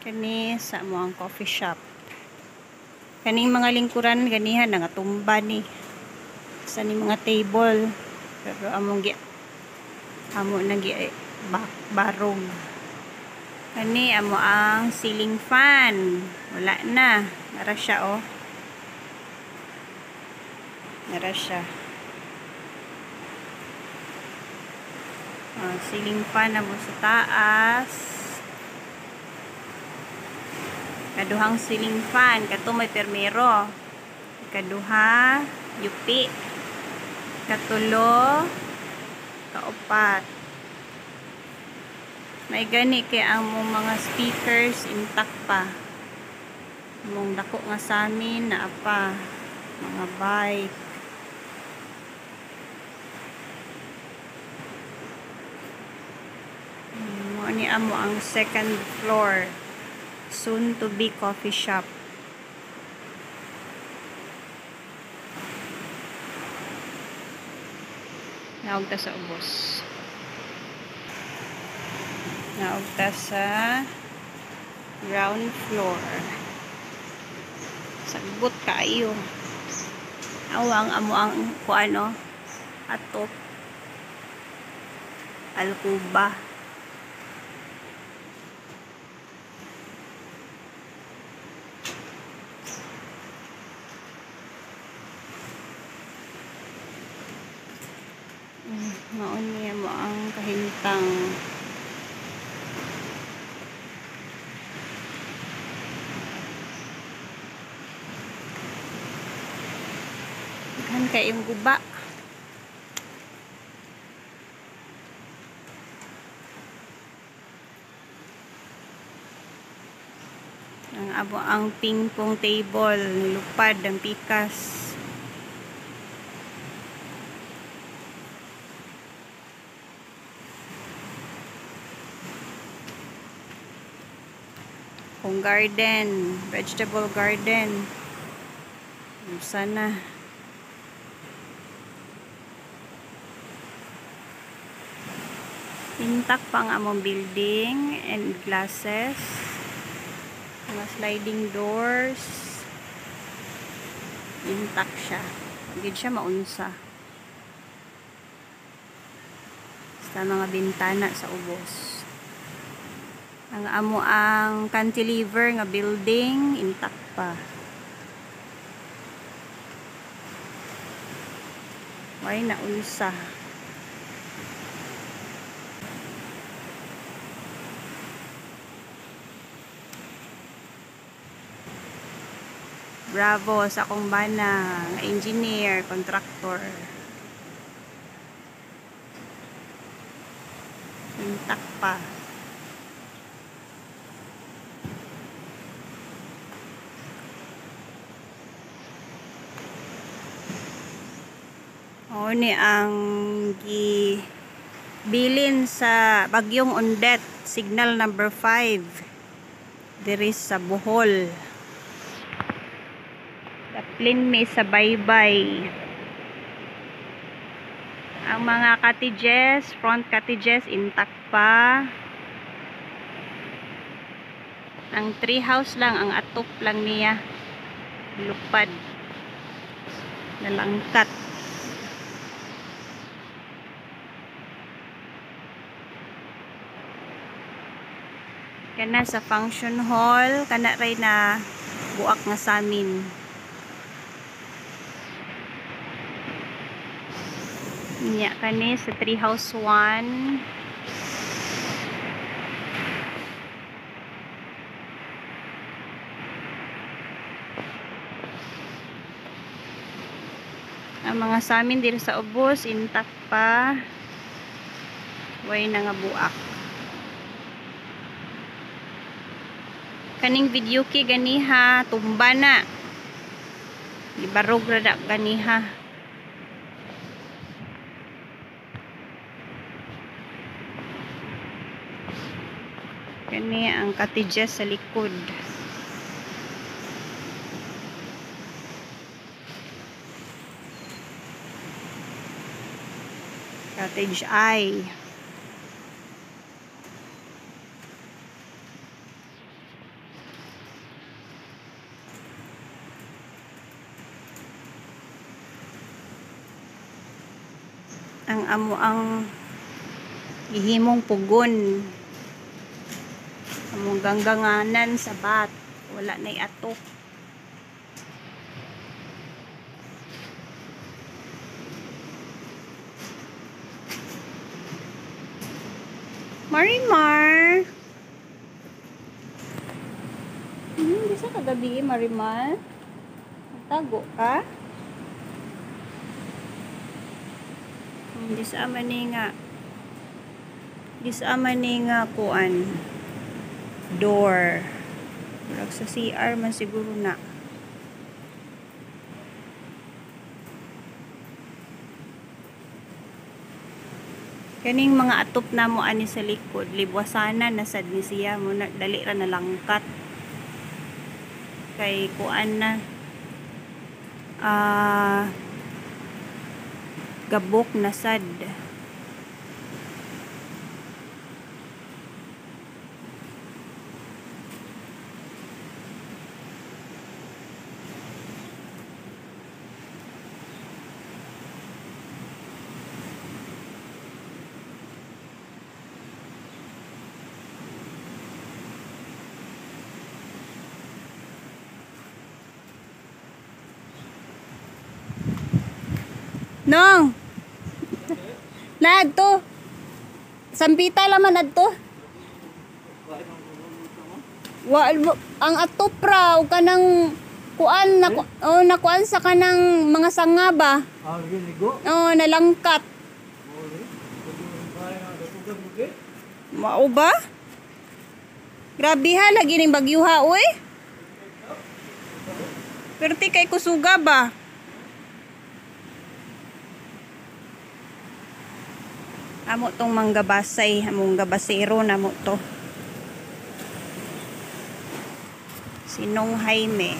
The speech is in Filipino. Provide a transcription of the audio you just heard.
Kani sa mo ang coffee shop. Kaning mga lingkuran ganihan nga tumba ni sa ni mga table, pero amo nagi barong. Kani amo ang ceiling fan, wala na, nara siya oh, nara siya. Ceiling fan na mo sa taas. Kaduhang ceiling fan, kato may permero. Kaduha, yupi. Katulo, kaupat. May gani kay ang mga speakers intact pa. Mong dako nga sa amin na apa, mga bike. Ni amo ang second floor, soon to be coffee shop. Naog ta sa ubos. Naog ta sa ground floor. Sagbot kaayo. Awang amo ang kuano, atop, alkuba. Maon niya mo ang kahintang. Daghan kayong guba. Ang abo ang ping pong table, lupad ang pikas. Kung garden, vegetable garden. Sana. Intact pang among building and glasses. Mga sliding doors. Intact siya. Hindi siya maunsa. Sa mga bintana sa ubos. Ang amo ang cantilever nga building intact pa. Way naunsa. Bravo sa akong bana nga engineer, contractor. Intact pa. O ni ang gibilin sa bagyong Ondet, signal number 5 diri sa Bohol. Daplin mi sa baybay. Ang mga cottages, front cottages intact pa. Ang tree house lang, ang atop lang niya lupad, nalangkat. Kana sa function hall, kana ray na buak nga sa amin. Niya kani sa tree house 1. Ang mga sa amin dito sa ubos intact pa. Way na nga buak. Kaning video ki ganiha tumba na. Ibarog ra da ganiha. Kani ang cottages sa likod. Cottage I. ang amo ang ihimong pugon, among gangganganan sa bat, wala na'y ato. Marimar, di sa kagabi Marimar, tago ka. Di sa man ni nga kuan door. Murag sa CR man siguro na. Kaning mga atop na mo ani sa likod, libwasanan na sad ni siya mo na dali ra nalangkat. Kay kuan na gabok na sad. Nong na adto sampita laman adto ang ato pra o kanang kuan na nakuan sa kanang mga sanga ba nalangkat mao ba grabe ha lagi ning bagyuha oy perti kay kusuga ba. Amo tong manggabasay, among gabasero na mo to. Sinong Jaime.